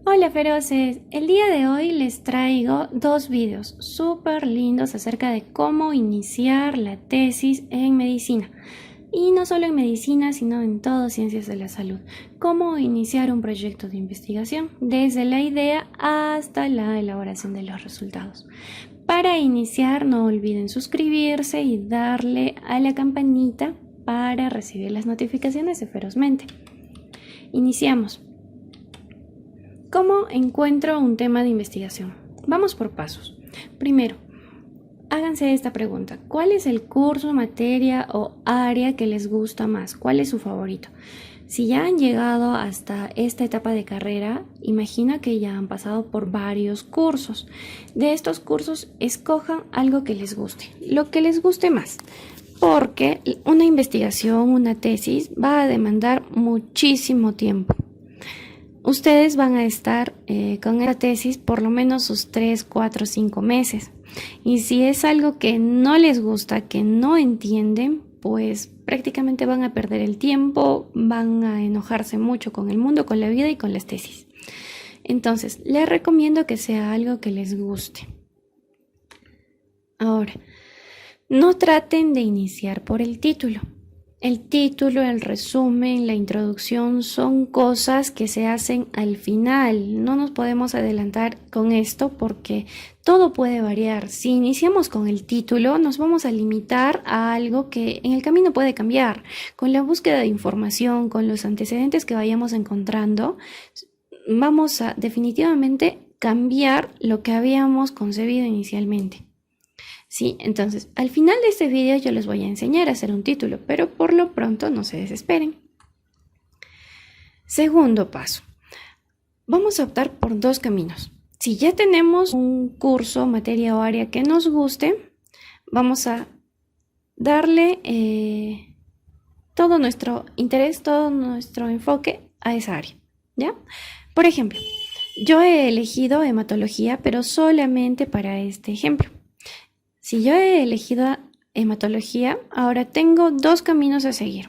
Hola feroces, el día de hoy les traigo dos videos súper lindos acerca de cómo iniciar la tesis en medicina. Y no solo en medicina, sino en todas ciencias de la salud. Cómo iniciar un proyecto de investigación, desde la idea hasta la elaboración de los resultados. Para iniciar, no olviden suscribirse y darle a la campanita para recibir las notificaciones de Ferozmente. Iniciamos. ¿Cómo encuentro un tema de investigación? Vamos por pasos. Primero, háganse esta pregunta. ¿Cuál es el curso, materia o área que les gusta más? ¿Cuál es su favorito? Si ya han llegado hasta esta etapa de carrera, imagina que ya han pasado por varios cursos. De estos cursos, escojan algo que les guste, lo que les guste más. Porque una investigación, una tesis, va a demandar muchísimo tiempo. Ustedes van a estar con esta tesis por lo menos sus 3, 4, 5 meses. Y si es algo que no les gusta, que no entienden, pues prácticamente van a perder el tiempo, van a enojarse mucho con el mundo, con la vida y con las tesis. Entonces, les recomiendo que sea algo que les guste. Ahora, no traten de iniciar por el título. El título, el resumen, la introducción son cosas que se hacen al final. No nos podemos adelantar con esto porque todo puede variar. Si iniciamos con el título, nos vamos a limitar a algo que en el camino puede cambiar. Con la búsqueda de información, con los antecedentes que vayamos encontrando, vamos a definitivamente cambiar lo que habíamos concebido inicialmente. Sí, entonces al final de este video yo les voy a enseñar a hacer un título, pero por lo pronto no se desesperen. Segundo paso, vamos a optar por dos caminos. Si ya tenemos un curso, materia o área que nos guste, vamos a darle todo nuestro interés, todo nuestro enfoque a esa área, ¿ya? Por ejemplo, yo he elegido hematología, pero solamente para este ejemplo. Si yo he elegido hematología, ahora tengo dos caminos a seguir.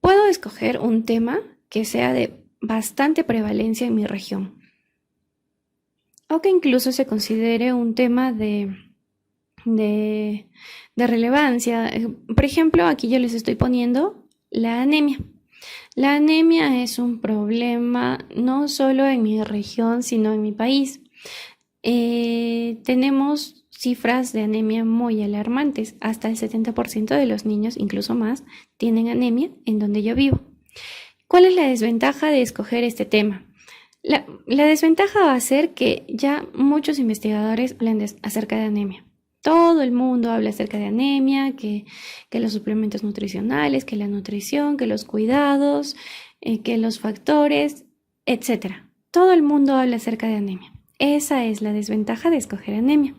Puedo escoger un tema que sea de bastante prevalencia en mi región, o que incluso se considere un tema de relevancia. Por ejemplo, aquí yo les estoy poniendo la anemia. La anemia es un problema no solo en mi región, sino en mi país. Tenemos cifras de anemia muy alarmantes. Hasta el 70% de los niños, incluso más, tienen anemia en donde yo vivo. ¿Cuál es la desventaja de escoger este tema? La desventaja va a ser que ya muchos investigadores hablan acerca de anemia. Todo el mundo habla acerca de anemia, que los suplementos nutricionales, que la nutrición, que los cuidados, que los factores, etc. Todo el mundo habla acerca de anemia. Esa es la desventaja de escoger anemia.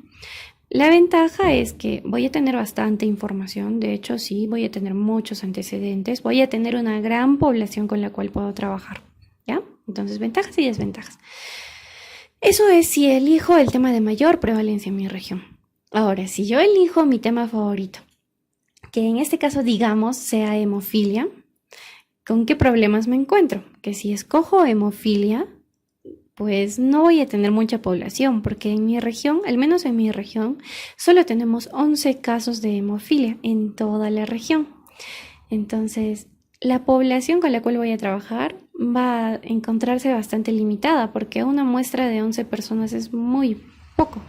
La ventaja es que voy a tener bastante información, de hecho sí, voy a tener muchos antecedentes, voy a tener una gran población con la cual puedo trabajar, ¿ya? Entonces, ventajas y desventajas. Eso es si elijo el tema de mayor prevalencia en mi región. Ahora, si yo elijo mi tema favorito, que en este caso digamos sea hemofilia, ¿con qué problemas me encuentro? Que si escojo hemofilia, pues no voy a tener mucha población, porque en mi región, al menos en mi región, solo tenemos 11 casos de hemofilia en toda la región. Entonces, la población con la cual voy a trabajar va a encontrarse bastante limitada, porque una muestra de 11 personas es muy poco.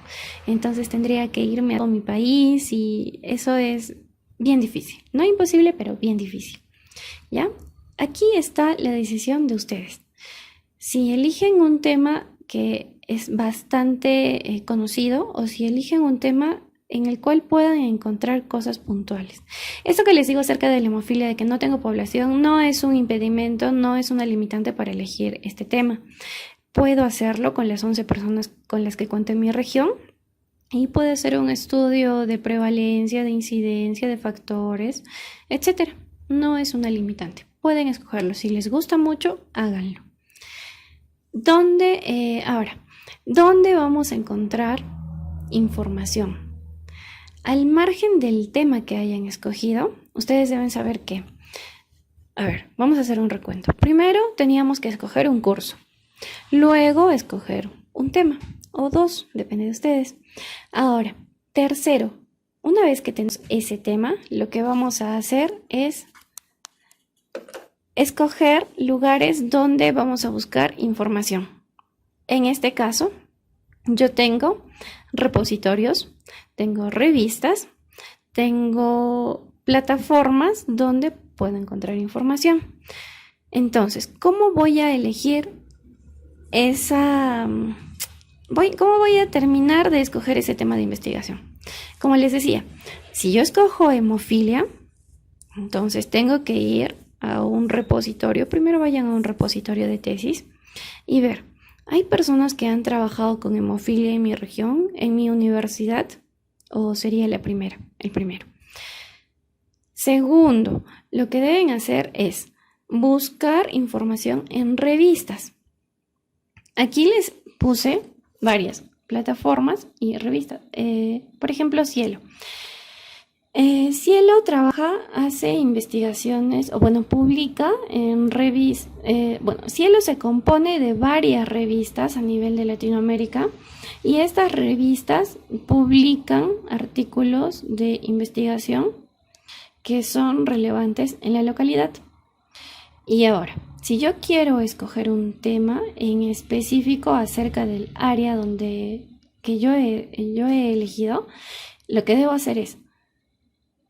Entonces tendría que irme a todo mi país y eso es bien difícil. No imposible, pero bien difícil. ¿Ya? Aquí está la decisión de ustedes. Si eligen un tema que es bastante conocido o si eligen un tema en el cual puedan encontrar cosas puntuales. Esto que les digo acerca de la hemofilia, de que no tengo población, no es un impedimento, no es una limitante para elegir este tema. Puedo hacerlo con las 11 personas con las que cuento en mi región y puede ser un estudio de prevalencia, de incidencia, de factores, etc. No es una limitante. Pueden escogerlo. Si les gusta mucho, háganlo. ¿Dónde vamos a encontrar información? Al margen del tema que hayan escogido, ustedes deben saber que, vamos a hacer un recuento. Primero teníamos que escoger un curso. Luego escoger un tema o dos, depende de ustedes. Ahora, tercero, una vez que tenemos ese tema, lo que vamos a hacer es escoger lugares donde vamos a buscar información. En este caso, yo tengo repositorios, tengo revistas, tengo plataformas donde puedo encontrar información. Entonces, ¿cómo voy a elegir cómo voy a terminar de escoger ese tema de investigación? Como les decía, si yo escojo hemofilia, entonces tengo que ir a un repositorio. Primero vayan a un repositorio de tesis y ver, ¿hay personas que han trabajado con hemofilia en mi región, en mi universidad? ¿O sería el primero? Segundo, lo que deben hacer es buscar información en revistas. Aquí les puse varias plataformas y revistas. Por ejemplo, Cielo. Cielo hace investigaciones, publica en revistas. Cielo se compone de varias revistas a nivel de Latinoamérica y estas revistas publican artículos de investigación que son relevantes en la localidad. Y ahora, si yo quiero escoger un tema en específico acerca del área que yo he elegido, lo que debo hacer es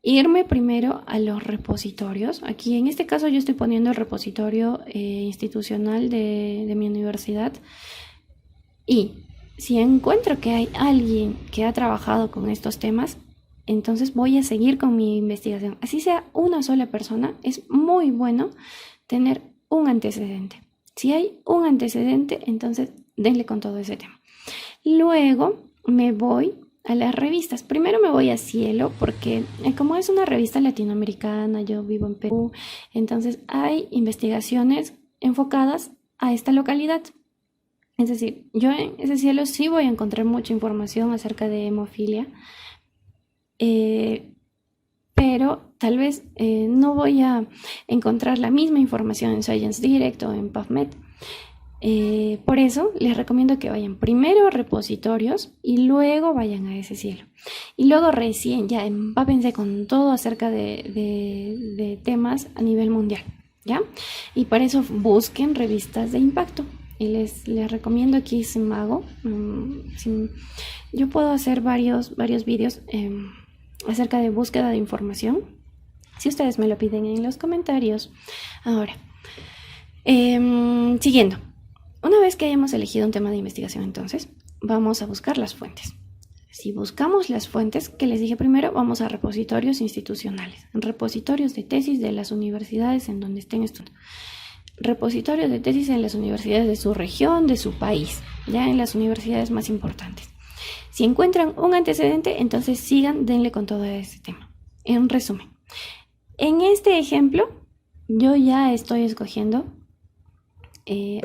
irme primero a los repositorios. Aquí en este caso yo estoy poniendo el repositorio institucional de mi universidad. Y si encuentro que hay alguien que ha trabajado con estos temas, entonces voy a seguir con mi investigación. Así sea una sola persona, es muy bueno tener un antecedente. Si hay un antecedente, entonces denle con todo ese tema. Luego me voy a las revistas. Primero me voy a Cielo porque como es una revista latinoamericana, yo vivo en Perú, entonces hay investigaciones enfocadas a esta localidad. Es decir, yo en ese Cielo sí voy a encontrar mucha información acerca de hemofilia, pero tal vez no voy a encontrar la misma información en Science Direct o en PubMed. Por eso les recomiendo que vayan primero a repositorios y luego vayan a ese Cielo. Y luego recién ya empápense con todo acerca de temas a nivel mundial, ¿ya? Y para eso busquen revistas de impacto. Y les recomiendo aquí Simago. Yo puedo hacer varios vídeos acerca de búsqueda de información, si ustedes me lo piden en los comentarios. Ahora, siguiendo. Una vez que hayamos elegido un tema de investigación, entonces, vamos a buscar las fuentes. Si buscamos las fuentes, que les dije primero, vamos a repositorios institucionales, repositorios de tesis de las universidades en donde estén estudiando. Repositorios de tesis en las universidades de su región, de su país, ya en las universidades más importantes. Si encuentran un antecedente, entonces sigan, denle con todo ese tema. En resumen, en este ejemplo, yo ya estoy escogiendo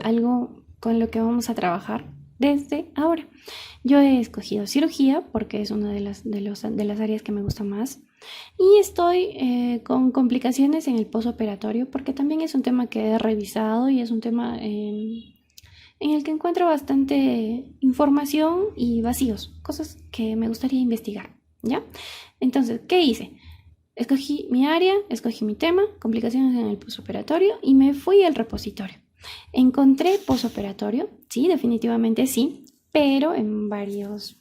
algo con lo que vamos a trabajar desde ahora. Yo he escogido cirugía porque es una de las áreas que me gusta más. Y estoy con complicaciones en el postoperatorio porque también es un tema que he revisado y es un tema en el que encuentro bastante información y vacíos, cosas que me gustaría investigar, ¿ya? Entonces, ¿qué hice? Escogí mi área, escogí mi tema, complicaciones en el postoperatorio y me fui al repositorio. ¿Encontré postoperatorio? Sí, definitivamente sí, pero en varios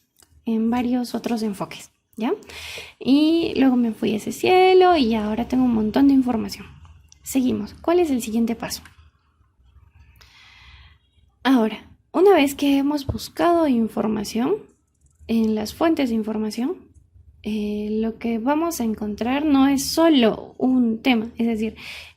otros enfoques, ¿ya? Y luego me fui a ese Cielo y ahora tengo un montón de información. Seguimos. ¿Cuál es el siguiente paso? Ahora, una vez que hemos buscado información en las fuentes de información, lo que vamos a encontrar no es solo un tema, es decir,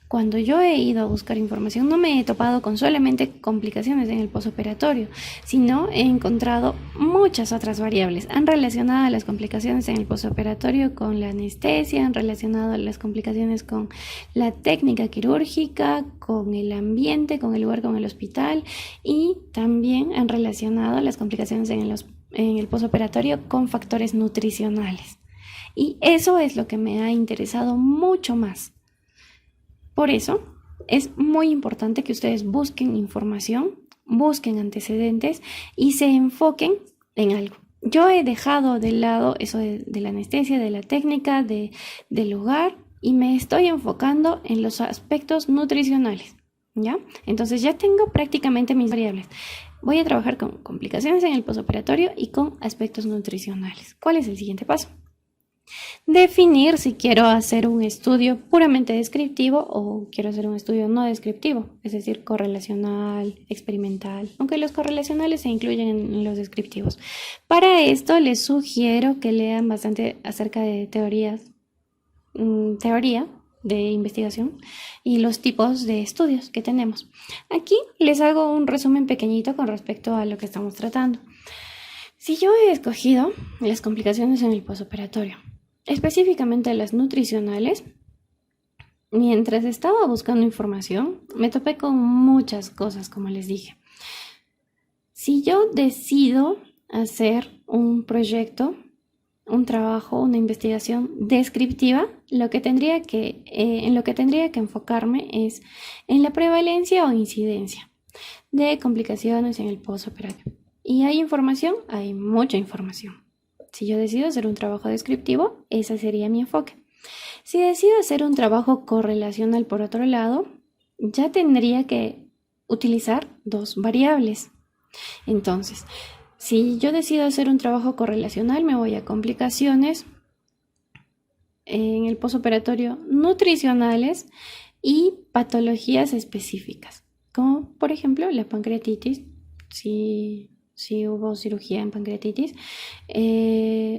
cuando yo he ido a buscar información no me he topado con solamente complicaciones en el postoperatorio, sino he encontrado muchas otras variables. Han relacionado las complicaciones en el postoperatorio con la anestesia, han relacionado las complicaciones con la técnica quirúrgica, con el ambiente, con el lugar, con el hospital, y también han relacionado las complicaciones en el postoperatorio con factores nutricionales. Y eso es lo que me ha interesado mucho más. Por eso es muy importante que ustedes busquen información, busquen antecedentes y se enfoquen en algo. Yo he dejado de lado eso de la anestesia, de la técnica, del lugar, y me estoy enfocando en los aspectos nutricionales, ¿ya? Entonces ya tengo prácticamente mis variables. Voy a trabajar con complicaciones en el postoperatorio y con aspectos nutricionales. ¿Cuál es el siguiente paso? Definir si quiero hacer un estudio puramente descriptivo o quiero hacer un estudio no descriptivo, es decir, correlacional, experimental, aunque los correlacionales se incluyen en los descriptivos. Para esto les sugiero que lean bastante acerca de teoría de investigación y los tipos de estudios que tenemos. Aquí les hago un resumen pequeñito con respecto a lo que estamos tratando. Si yo he escogido las complicaciones en el postoperatorio, específicamente las nutricionales, mientras estaba buscando información, me topé con muchas cosas, como les dije. Si yo decido hacer un proyecto, un trabajo, una investigación descriptiva, en lo que tendría que enfocarme es en la prevalencia o incidencia de complicaciones en el postoperatorio. ¿Y hay información? Hay mucha información. Si yo decido hacer un trabajo descriptivo, ese sería mi enfoque. Si decido hacer un trabajo correlacional por otro lado, ya tendría que utilizar dos variables. Entonces, si yo decido hacer un trabajo correlacional, me voy a complicaciones en el postoperatorio nutricionales y patologías específicas, como por ejemplo la pancreatitis, si hubo cirugía en pancreatitis,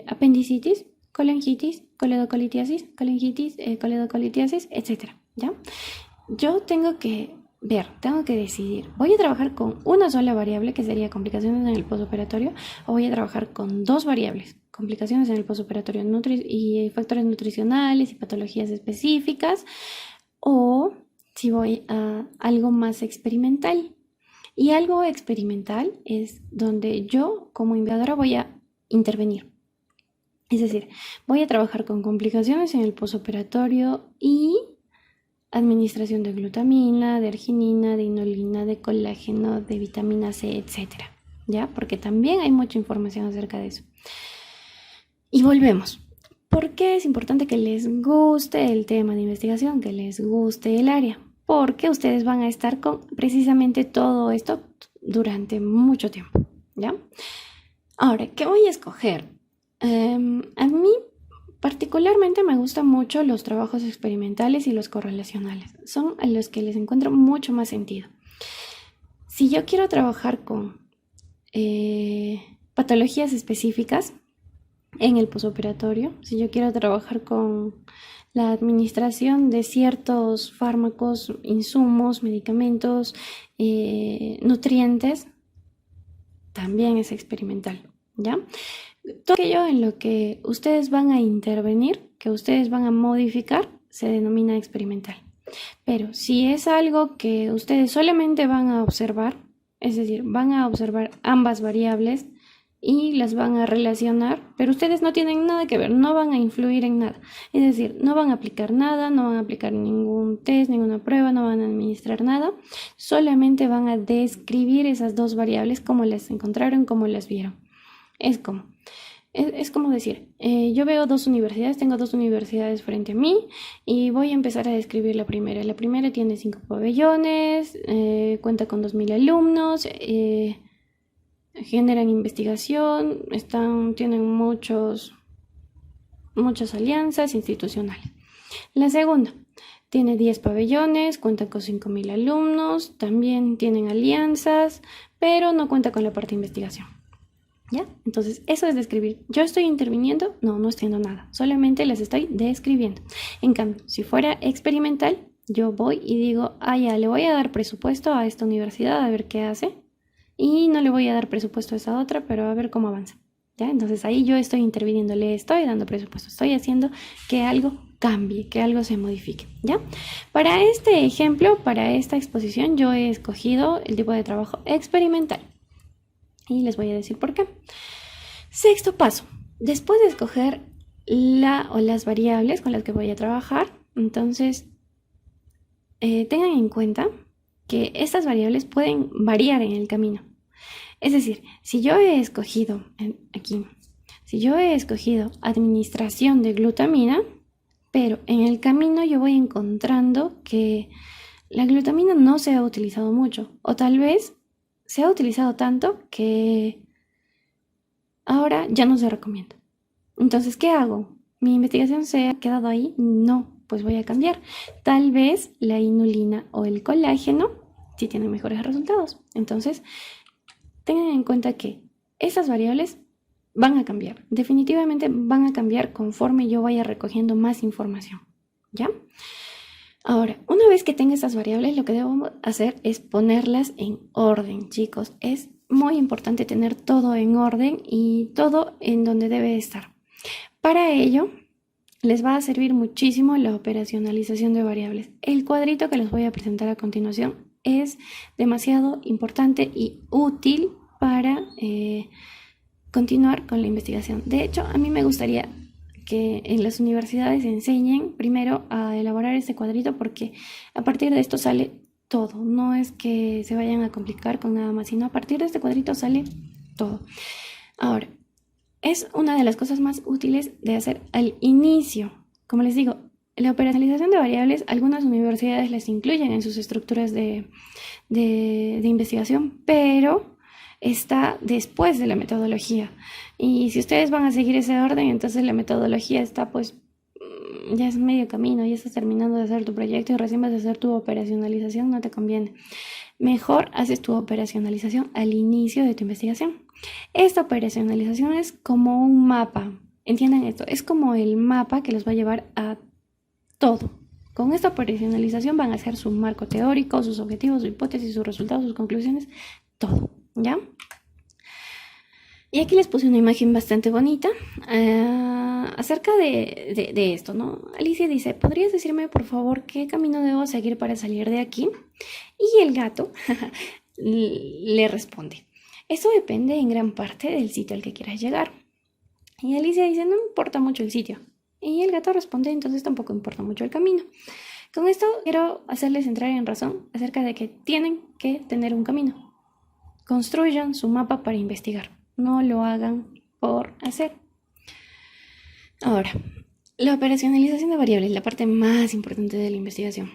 apendicitis, colangitis, coledocolitiasis, etc. ¿Ya? Yo tengo que decidir, ¿voy a trabajar con una sola variable que sería complicaciones en el postoperatorio o voy a trabajar con dos variables, complicaciones en el postoperatorio y factores nutricionales y patologías específicas, o si voy a algo más experimental? Y algo experimental es donde yo como investigadora voy a intervenir. Es decir, voy a trabajar con complicaciones en el postoperatorio y administración de glutamina, de arginina, de inulina, de colágeno, de vitamina C, etc. ¿Ya? Porque también hay mucha información acerca de eso. Y volvemos. ¿Por qué es importante que les guste el tema de investigación, que les guste el área? Porque ustedes van a estar con precisamente todo esto durante mucho tiempo, ¿ya? Ahora, ¿qué voy a escoger? A mí particularmente me gustan mucho los trabajos experimentales y los correlacionales. Son a los que les encuentro mucho más sentido. Si yo quiero trabajar con patologías específicas en el postoperatorio, si yo quiero trabajar con la administración de ciertos fármacos, insumos, medicamentos, nutrientes, también es experimental, ¿ya? Todo aquello en lo que ustedes van a intervenir, que ustedes van a modificar, se denomina experimental. Pero si es algo que ustedes solamente van a observar, es decir, van a observar ambas variables y las van a relacionar, pero ustedes no tienen nada que ver, no van a influir en nada. Es decir, no van a aplicar nada, no van a aplicar ningún test, ninguna prueba, no van a administrar nada, solamente van a describir esas dos variables, cómo las encontraron, cómo las vieron. Es como decir, yo veo dos universidades, tengo dos universidades frente a mí y voy a empezar a describir la primera. La primera tiene 5 pabellones, cuenta con 2,000 alumnos, generan investigación, tienen muchas alianzas institucionales. La segunda tiene 10 pabellones, cuenta con 5,000 alumnos, también tienen alianzas, pero no cuenta con la parte de investigación. ¿Ya? Entonces, eso es describir. ¿Yo estoy interviniendo? No estoy haciendo nada. Solamente les estoy describiendo. En cambio, si fuera experimental, yo voy y digo, ya, le voy a dar presupuesto a esta universidad a ver qué hace. Y no le voy a dar presupuesto a esa otra, pero a ver cómo avanza. ¿Ya? Entonces, ahí yo estoy interviniendo, le estoy dando presupuesto. Estoy haciendo que algo cambie, que algo se modifique. ¿Ya? Para este ejemplo, para esta exposición, yo he escogido el tipo de trabajo experimental. Y les voy a decir por qué. Sexto paso. Después de escoger las variables con las que voy a trabajar, entonces tengan en cuenta que estas variables pueden variar en el camino. Es decir, si yo he escogido administración de glutamina, pero en el camino yo voy encontrando que la glutamina no se ha utilizado mucho, o tal vez se ha utilizado tanto que ahora ya no se recomienda. Entonces, ¿qué hago? ¿Mi investigación se ha quedado ahí? No, pues voy a cambiar. Tal vez la inulina o el colágeno sí tienen mejores resultados. Entonces, tengan en cuenta que esas variables van a cambiar. Definitivamente van a cambiar conforme yo vaya recogiendo más información. ¿Ya? Ahora, una vez que tenga estas variables, lo que debo hacer es ponerlas en orden, chicos. Es muy importante tener todo en orden y todo en donde debe estar. Para ello, les va a servir muchísimo la operacionalización de variables. El cuadrito que les voy a presentar a continuación es demasiado importante y útil para continuar con la investigación. De hecho, a mí me gustaría que en las universidades enseñen primero a elaborar este cuadrito, porque a partir de esto sale todo. No es que se vayan a complicar con nada más, sino a partir de este cuadrito sale todo. Ahora, es una de las cosas más útiles de hacer al inicio. Como les digo, la operacionalización de variables, algunas universidades las incluyen en sus estructuras de investigación, pero está después de la metodología. Y si ustedes van a seguir ese orden, entonces la metodología está pues ya es medio camino, ya estás terminando de hacer tu proyecto y recién vas a hacer tu operacionalización, no te conviene. Mejor haces tu operacionalización al inicio de tu investigación. Esta operacionalización es como un mapa, entiendan esto, es como el mapa que los va a llevar a todo. Con esta operacionalización van a hacer su marco teórico, sus objetivos, su hipótesis, sus resultados, sus conclusiones, todo, ¿ya? Y aquí les puse una imagen bastante bonita acerca de esto, ¿no? Alicia dice, ¿podrías decirme por favor qué camino debo seguir para salir de aquí? Y el gato le responde, eso depende en gran parte del sitio al que quieras llegar. Y Alicia dice, no me importa mucho el sitio. Y el gato responde, entonces tampoco importa mucho el camino. Con esto quiero hacerles entrar en razón acerca de que tienen que tener un camino. Construyan su mapa para investigar. No lo hagan por hacer. Ahora, la operacionalización de variables, la parte más importante de la investigación.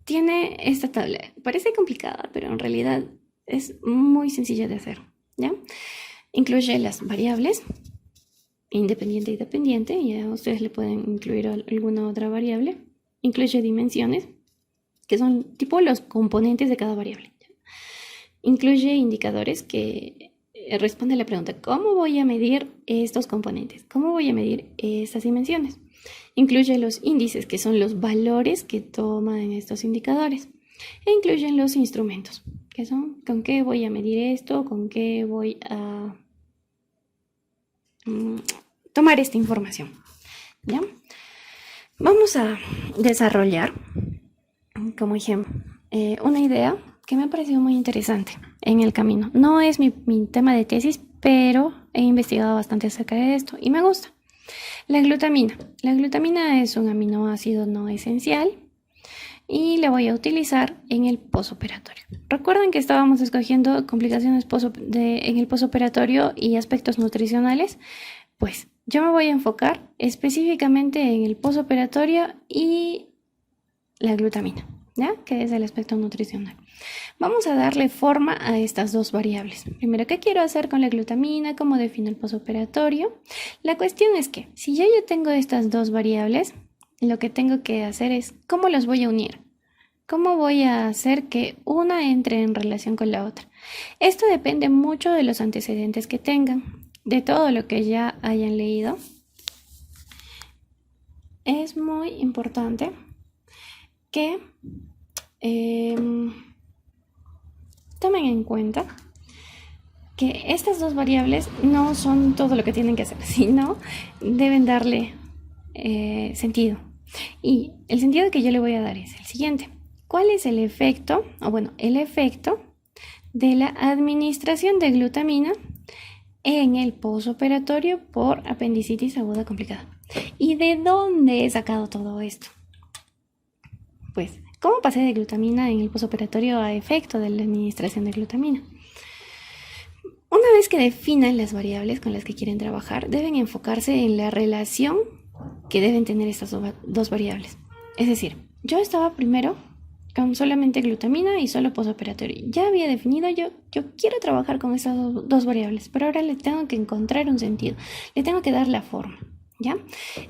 Tiene esta tabla. Parece complicada, pero en realidad es muy sencilla de hacer, ¿ya? Incluye las variables, independiente y dependiente, y a ustedes le pueden incluir alguna otra variable. Incluye dimensiones, que son tipo los componentes de cada variable. Incluye indicadores que responde a la pregunta, ¿cómo voy a medir estos componentes? ¿Cómo voy a medir estas dimensiones? Incluye los índices, que son los valores que toman estos indicadores. E incluyen los instrumentos, que son con qué voy a medir esto, con qué voy a tomar esta información. ¿Ya? Vamos a desarrollar, como ejemplo, una idea que me ha parecido muy interesante en el camino. No es mi tema de tesis, pero he investigado bastante acerca de esto y me gusta. La glutamina. La glutamina es un aminoácido no esencial y la voy a utilizar en el posoperatorio. Recuerden que estábamos escogiendo complicaciones en el posoperatorio y aspectos nutricionales. Pues yo me voy a enfocar específicamente en el posoperatorio y la glutamina, ¿ya? Que es el aspecto nutricional. Vamos a darle forma a estas dos variables. Primero, ¿qué quiero hacer con la glutamina? ¿Cómo defino el posoperatorio? La cuestión es que si yo ya tengo estas dos variables, lo que tengo que hacer es ¿cómo las voy a unir? ¿Cómo voy a hacer que una entre en relación con la otra? Esto depende mucho de los antecedentes que tengan, de todo lo que ya hayan leído. Es muy importante que tomen en cuenta que estas dos variables no son todo lo que tienen que hacer, sino deben darle sentido. Y el sentido que yo le voy a dar es el siguiente. ¿Cuál es el efecto, el efecto de la administración de glutamina en el posoperatorio por apendicitis aguda complicada? ¿Y de dónde he sacado todo esto? Pues ¿Cómo pasé de glutamina en el posoperatorio a efecto de la administración de glutamina? Una vez que definan las variables con las que quieren trabajar, deben enfocarse en la relación que deben tener estas dos variables. Es decir, yo estaba primero con solamente glutamina y solo posoperatorio. Ya había definido, yo quiero trabajar con estas dos variables, pero ahora le tengo que encontrar un sentido, le tengo que dar la forma, ¿ya?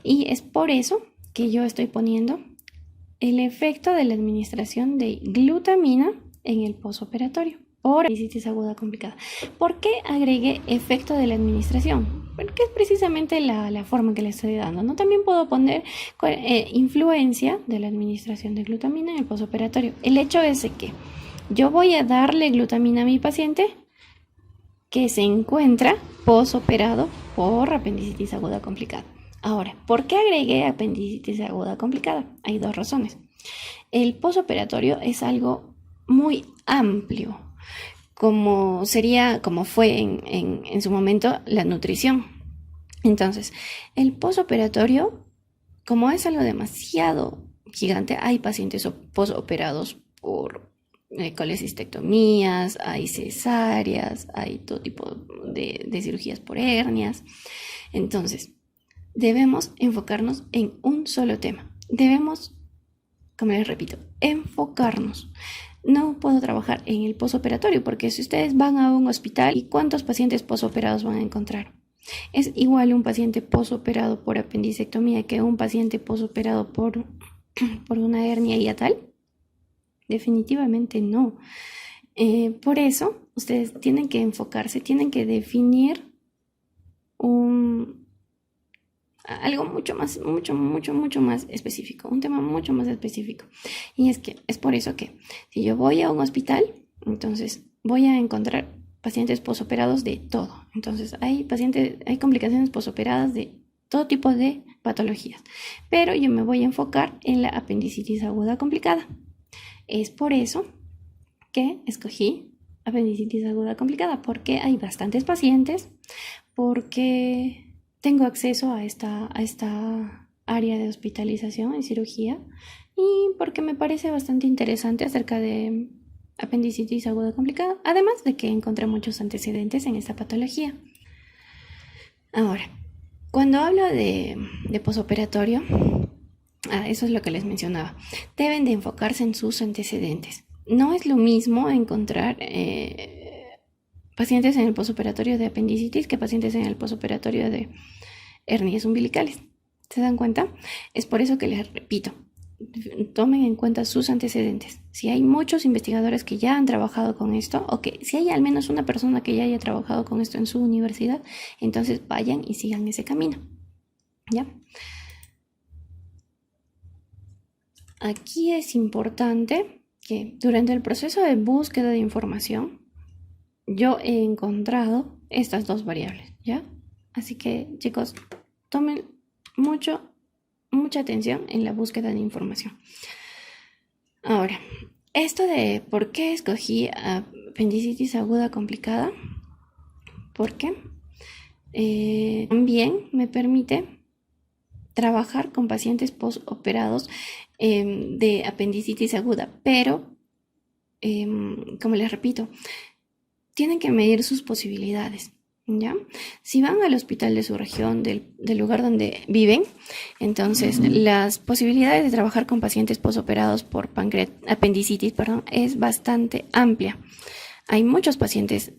Y es por eso que yo estoy poniendo el efecto de la administración de glutamina en el posoperatorio por apendicitis aguda complicada. ¿Por qué agregué efecto de la administración? Porque es precisamente la forma que le estoy dando, ¿no? También puedo poner influencia de la administración de glutamina en el posoperatorio. El hecho es de que yo voy a darle glutamina a mi paciente que se encuentra posoperado por apendicitis aguda complicada. Ahora, ¿por qué agregué apendicitis aguda complicada? Hay dos razones. El posoperatorio es algo muy amplio, como fue en su momento la nutrición. Entonces, el posoperatorio, como es algo demasiado gigante, hay pacientes posoperados por colecistectomías, hay cesáreas, hay todo tipo de cirugías por hernias. Entonces, debemos enfocarnos en un solo tema. Debemos, como les repito, enfocarnos. No puedo trabajar en el posoperatorio porque si ustedes van a un hospital, ¿y cuántos pacientes posoperados van a encontrar? ¿Es igual un paciente posoperado por apendicectomía que un paciente posoperado por una hernia hiatal? Definitivamente no. Por eso, ustedes tienen que enfocarse, tienen que definir algo mucho más específico, un tema mucho más específico. Y es por eso que si yo voy a un hospital, entonces voy a encontrar pacientes posoperados de todo. Entonces hay complicaciones posoperadas de todo tipo de patologías, pero yo me voy a enfocar en la apendicitis aguda complicada. Es por eso que escogí apendicitis aguda complicada, porque hay bastantes pacientes, porque tengo acceso a esta área de hospitalización y cirugía y porque me parece bastante interesante acerca de apendicitis aguda complicada, además de que encontré muchos antecedentes en esta patología. Ahora, cuando hablo de posoperatorio, eso es lo que les mencionaba, deben de enfocarse en sus antecedentes. No es lo mismo encontrar pacientes en el posoperatorio de apendicitis que pacientes en el posoperatorio de hernias umbilicales. ¿Se dan cuenta? Es por eso que les repito, tomen en cuenta sus antecedentes. Si hay muchos investigadores que ya han trabajado con esto, o que si hay al menos una persona que ya haya trabajado con esto en su universidad, entonces vayan y sigan ese camino. ¿Ya? Aquí es importante que durante el proceso de búsqueda de información, yo he encontrado estas dos variables, ¿ya? Así que, chicos, tomen mucha atención en la búsqueda de información. Ahora, esto de por qué escogí apendicitis aguda complicada, porque también me permite trabajar con pacientes postoperados de apendicitis aguda, pero, como les repito, tienen que medir sus posibilidades, ¿ya? Si van al hospital de su región, del lugar donde viven, entonces las posibilidades de trabajar con pacientes posoperados por apendicitis, es bastante amplia. Hay muchos pacientes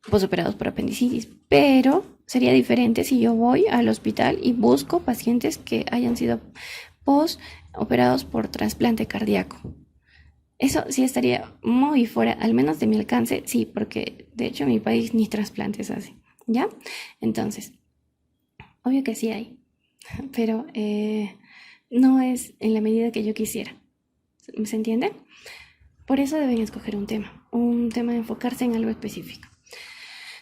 posoperados por apendicitis, pero sería diferente si yo voy al hospital y busco pacientes que hayan sido posoperados por trasplante cardíaco. Eso sí estaría muy fuera, al menos de mi alcance, sí, porque de hecho en mi país ni trasplantes hace, ¿ya? Entonces, obvio que sí hay, pero no es en la medida que yo quisiera, ¿se entiende? Por eso deben escoger un tema de enfocarse en algo específico.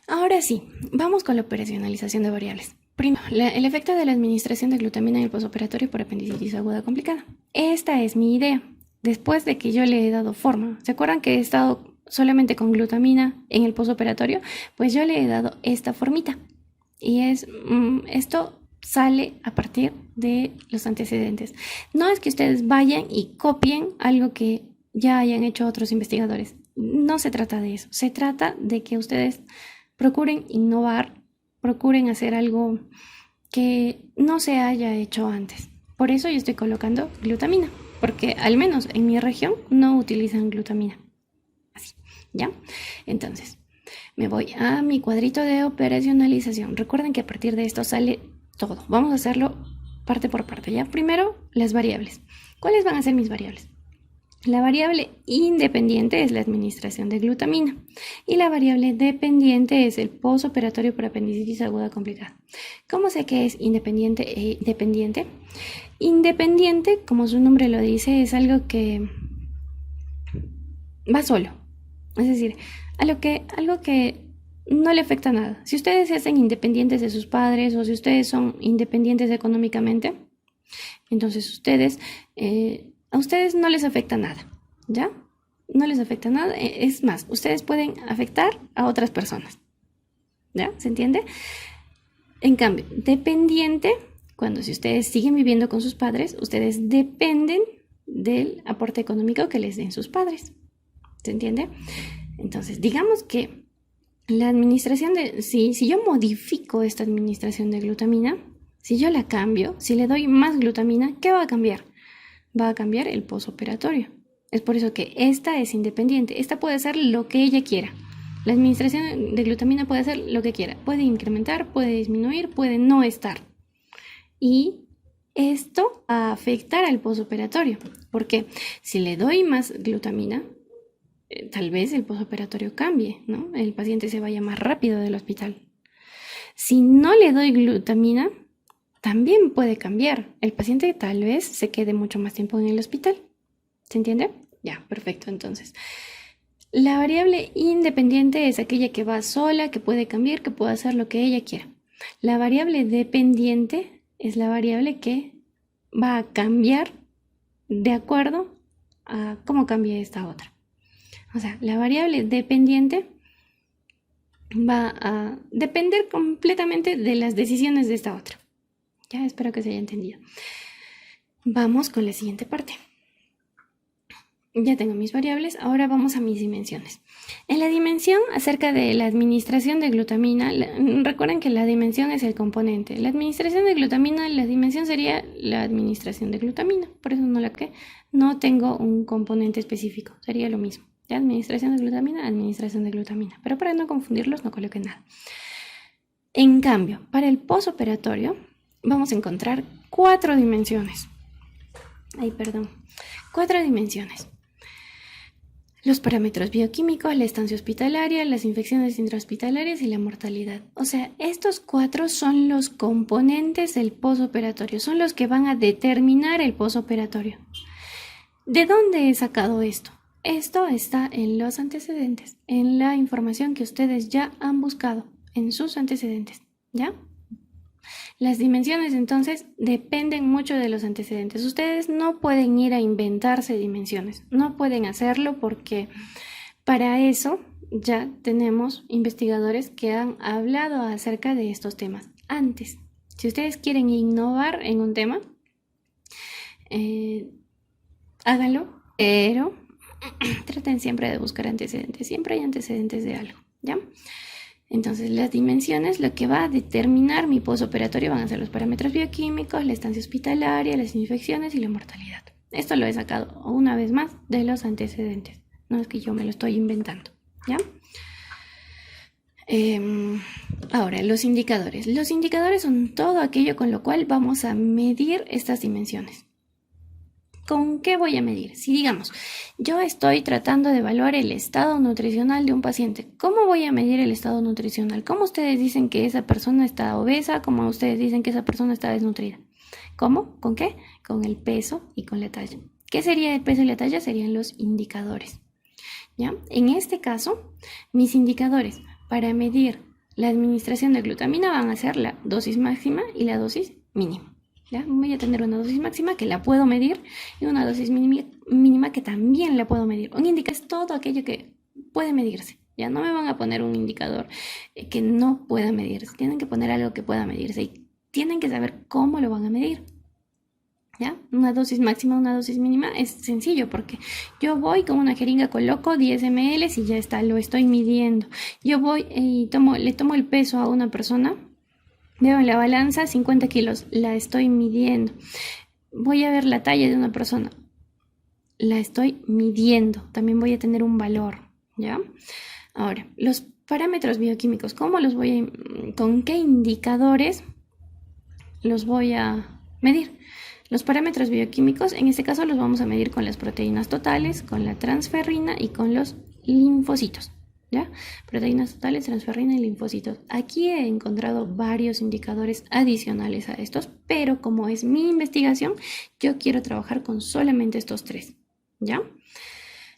Ahora sí, vamos con la operacionalización de variables. Primero, el efecto de la administración de glutamina en el posoperatorio por apendicitis aguda complicada. Esta es mi idea. Después de que yo le he dado forma, ¿se acuerdan que he estado solamente con glutamina en el posoperatorio? Pues yo le he dado esta formita. Y esto sale a partir de los antecedentes. No es que ustedes vayan y copien algo que ya hayan hecho otros investigadores. No se trata de eso. Se trata de que ustedes procuren innovar, procuren hacer algo que no se haya hecho antes. Por eso yo estoy colocando glutamina, porque al menos en mi región no utilizan glutamina. Así, ¿ya? Entonces, me voy a mi cuadrito de operacionalización. Recuerden que a partir de esto sale todo. Vamos a hacerlo parte por parte, ¿ya? Primero, las variables. ¿Cuáles van a ser mis variables? La variable independiente es la administración de glutamina y la variable dependiente es el postoperatorio por apendicitis aguda complicada. ¿Cómo sé que es independiente e dependiente? Independiente, como su nombre lo dice, es algo que va solo. Es decir, algo que no le afecta nada. Si ustedes se hacen independientes de sus padres o si ustedes son independientes económicamente, entonces a ustedes no les afecta nada, ¿ya? No les afecta nada. Es más, ustedes pueden afectar a otras personas, ¿ya? ¿Se entiende? En cambio, dependiente, cuando si ustedes siguen viviendo con sus padres, ustedes dependen del aporte económico que les den sus padres. ¿Se entiende? Entonces, digamos que la administración si yo modifico esta administración de glutamina, si yo la cambio, si le doy más glutamina, ¿qué va a cambiar? Va a cambiar el postoperatorio. Es por eso que esta es independiente. Esta puede hacer lo que ella quiera. La administración de glutamina puede hacer lo que quiera. Puede incrementar, puede disminuir, puede no estar. Y esto va a afectar al postoperatorio. Porque si le doy más glutamina, tal vez el postoperatorio cambie, ¿no? El paciente se vaya más rápido del hospital. Si no le doy glutamina, también puede cambiar. El paciente tal vez se quede mucho más tiempo en el hospital. ¿Se entiende? Ya, perfecto. Entonces, la variable independiente es aquella que va sola, que puede cambiar, que puede hacer lo que ella quiera. La variable dependiente es la variable que va a cambiar de acuerdo a cómo cambie esta otra. O sea, la variable dependiente va a depender completamente de las decisiones de esta otra. Ya, espero que se haya entendido. Vamos con la siguiente parte. Ya tengo mis variables, ahora vamos a mis dimensiones. En la dimensión acerca de la administración de glutamina, recuerden que la dimensión es el componente. La administración de glutamina, la dimensión sería la administración de glutamina. Por eso no tengo un componente específico, sería lo mismo. ¿Ya? Administración de glutamina. Pero para no confundirlos, no coloqué nada. En cambio, para el postoperatorio, vamos a encontrar 4 dimensiones. Cuatro dimensiones. Los parámetros bioquímicos, la estancia hospitalaria, las infecciones intrahospitalarias y la mortalidad. O sea, estos 4 son los componentes del postoperatorio, son los que van a determinar el postoperatorio. ¿De dónde he sacado esto? Esto está en los antecedentes, en la información que ustedes ya han buscado, en sus antecedentes, ¿ya? Las dimensiones entonces dependen mucho de los antecedentes. Ustedes no pueden ir a inventarse dimensiones, no pueden hacerlo porque para eso ya tenemos investigadores que han hablado acerca de estos temas antes. Si ustedes quieren innovar en un tema, háganlo, pero traten siempre de buscar antecedentes, siempre hay antecedentes de algo, ¿ya? Entonces, las dimensiones, lo que va a determinar mi postoperatorio van a ser los parámetros bioquímicos, la estancia hospitalaria, las infecciones y la mortalidad. Esto lo he sacado una vez más de los antecedentes. No es que yo me lo estoy inventando, ¿ya? Ahora, los indicadores. Los indicadores son todo aquello con lo cual vamos a medir estas dimensiones. ¿Con qué voy a medir? Si digamos, yo estoy tratando de evaluar el estado nutricional de un paciente, ¿cómo voy a medir el estado nutricional? ¿Cómo ustedes dicen que esa persona está obesa? ¿Cómo ustedes dicen que esa persona está desnutrida? ¿Cómo? ¿Con qué? Con el peso y con la talla. ¿Qué sería el peso y la talla? Serían los indicadores, ¿ya? En este caso, mis indicadores para medir la administración de glutamina van a ser la dosis máxima y la dosis mínima. ¿Ya? Voy a tener una dosis máxima que la puedo medir y una dosis mínima que también la puedo medir. Un indicador es todo aquello que puede medirse. Ya no me van a poner un indicador que no pueda medirse. Tienen que poner algo que pueda medirse y tienen que saber cómo lo van a medir. ¿Ya? Una dosis máxima, una dosis mínima es sencillo porque yo voy con una jeringa, coloco 10 ml y ya está, lo estoy midiendo. Yo voy y le tomo el peso a una persona, veo en la balanza 50 kilos, la estoy midiendo. Voy a ver la talla de una persona, la estoy midiendo, también voy a tener un valor, ¿ya? Ahora, los parámetros bioquímicos, ¿cómo los con qué indicadores los voy a medir? Los parámetros bioquímicos, en este caso los vamos a medir con las proteínas totales, con la transferrina y con los linfocitos, ¿ya? Proteínas totales, transferrina y linfocitos. Aquí he encontrado varios indicadores adicionales a estos, pero como es mi investigación, yo quiero trabajar con solamente estos tres, ¿ya?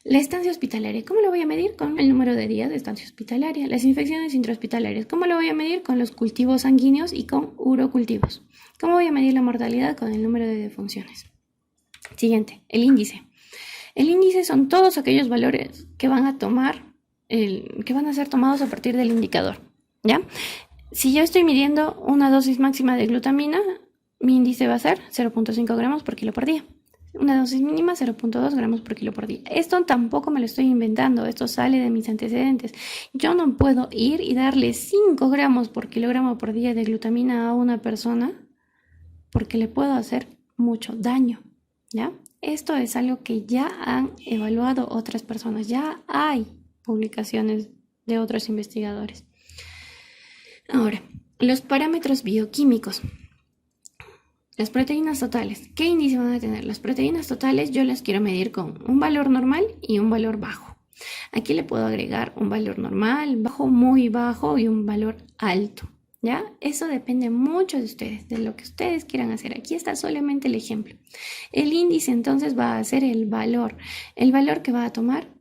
La estancia hospitalaria, ¿cómo lo voy a medir? Con el número de días de estancia hospitalaria. Las infecciones intrahospitalarias, ¿cómo lo voy a medir? Con los cultivos sanguíneos y con urocultivos. ¿Cómo voy a medir la mortalidad? Con el número de defunciones. Siguiente, el índice. El índice son todos aquellos valores que van a que van a ser tomados a partir del indicador, ¿ya? Si yo estoy midiendo una dosis máxima de glutamina, mi índice va a ser 0.5 gramos por kilo por día. Una dosis mínima 0.2 gramos por kilo por día. Esto tampoco me lo estoy inventando, esto sale de mis antecedentes. Yo no puedo ir y darle 5 gramos por kilogramo por día de glutamina a una persona porque le puedo hacer mucho daño, ¿ya? Esto es algo que ya han evaluado otras personas, ya hay publicaciones de otros investigadores. Ahora, los parámetros bioquímicos. Las proteínas totales, ¿qué índice van a tener? Las proteínas totales yo las quiero medir con un valor normal y un valor bajo. Aquí le puedo agregar un valor normal, bajo, muy bajo y un valor alto, ¿ya? Eso depende mucho de ustedes, de lo que ustedes quieran hacer. Aquí está solamente el ejemplo. El índice entonces va a ser el valor que va a tomar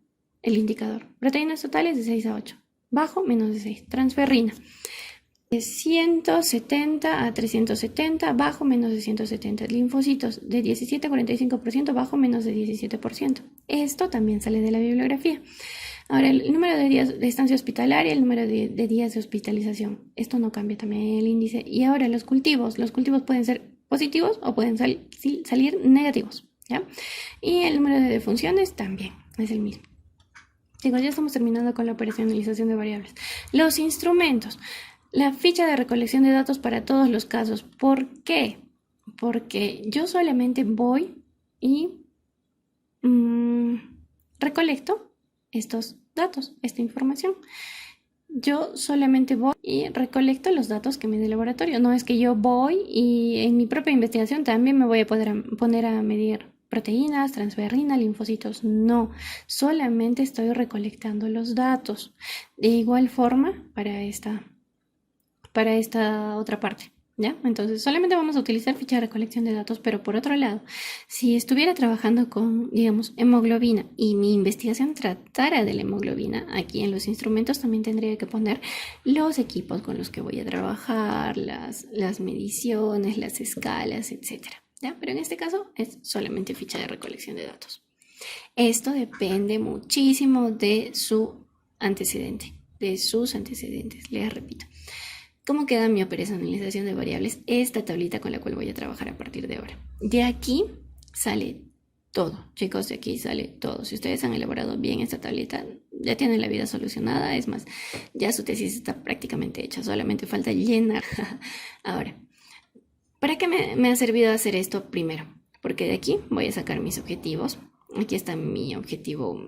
el indicador. Proteínas totales de 6 a 8, bajo menos de 6, transferrina. De 170 a 370, bajo menos de 170. Linfocitos de 17 a 45%, bajo menos de 17%. Esto también sale de la bibliografía. Ahora, el número de días de estancia hospitalaria, el número de días de hospitalización. Esto no cambia también el índice. Y ahora los cultivos. Los cultivos pueden ser positivos o pueden salir negativos, ¿ya? Y el número de defunciones también es el mismo. Chicos, ya estamos terminando con la operacionalización de variables. Los instrumentos. La ficha de recolección de datos para todos los casos. ¿Por qué? Porque yo solamente voy y recolecto estos datos, esta información. Yo solamente voy y recolecto los datos que me dé el laboratorio. No es que yo voy y en mi propia investigación también me voy a poner a medir proteínas, transferrina, linfocitos. No, solamente estoy recolectando los datos. De igual forma para esta otra parte, ¿ya? Entonces solamente vamos a utilizar ficha de recolección de datos, pero por otro lado, si estuviera trabajando con, digamos, hemoglobina y mi investigación tratara de la hemoglobina, aquí en los instrumentos también tendría que poner los equipos con los que voy a trabajar, las mediciones, las escalas, etcétera, ¿ya? Pero en este caso es solamente ficha de recolección de datos. Esto depende muchísimo de su antecedente, de sus antecedentes, les repito. ¿Cómo queda mi operacionalización de variables? Esta tablita con la cual voy a trabajar a partir de ahora. De aquí sale todo, chicos, de aquí sale todo. Si ustedes han elaborado bien esta tablita, ya tienen la vida solucionada. Es más, ya su tesis está prácticamente hecha, solamente falta llenar. Ahora, ¿para qué me ha servido hacer esto primero? Porque de aquí voy a sacar mis objetivos. Aquí está mi objetivo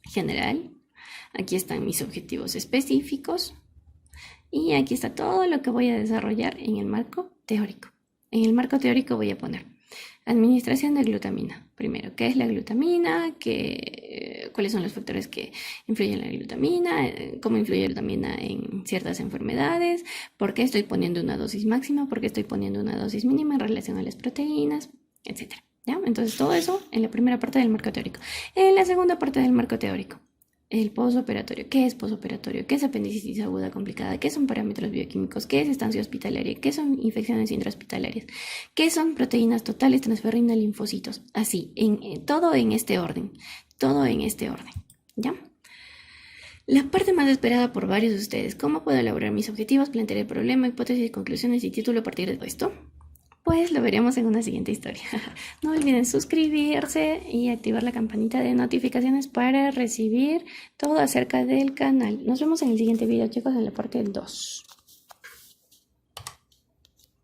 general. Aquí están mis objetivos específicos. Y aquí está todo lo que voy a desarrollar en el marco teórico. En el marco teórico voy a poner administración de glutamina. Primero, ¿qué es la glutamina? ¿Cuáles son los factores que influyen en la glutamina? ¿Cómo influye la glutamina en ciertas enfermedades? ¿Por qué estoy poniendo una dosis máxima? ¿Por qué estoy poniendo una dosis mínima en relación a las proteínas? Etcétera. ¿Ya? Entonces, todo eso en la primera parte del marco teórico. En la segunda parte del marco teórico, el posoperatorio. ¿Qué es posoperatorio? ¿Qué es apendicitis aguda complicada? ¿Qué son parámetros bioquímicos? ¿Qué es estancia hospitalaria? ¿Qué son infecciones intrahospitalarias? ¿Qué son proteínas totales, transferrina, linfocitos? Así, todo en este orden. Todo en este orden. ¿Ya? La parte más esperada por varios de ustedes. ¿Cómo puedo elaborar mis objetivos? Plantear el problema, hipótesis, conclusiones y título a partir de esto. pues lo veremos en una siguiente historia. No olviden suscribirse y activar la campanita de notificaciones para recibir todo acerca del canal. Nos vemos en el siguiente video, chicos, en la parte 2.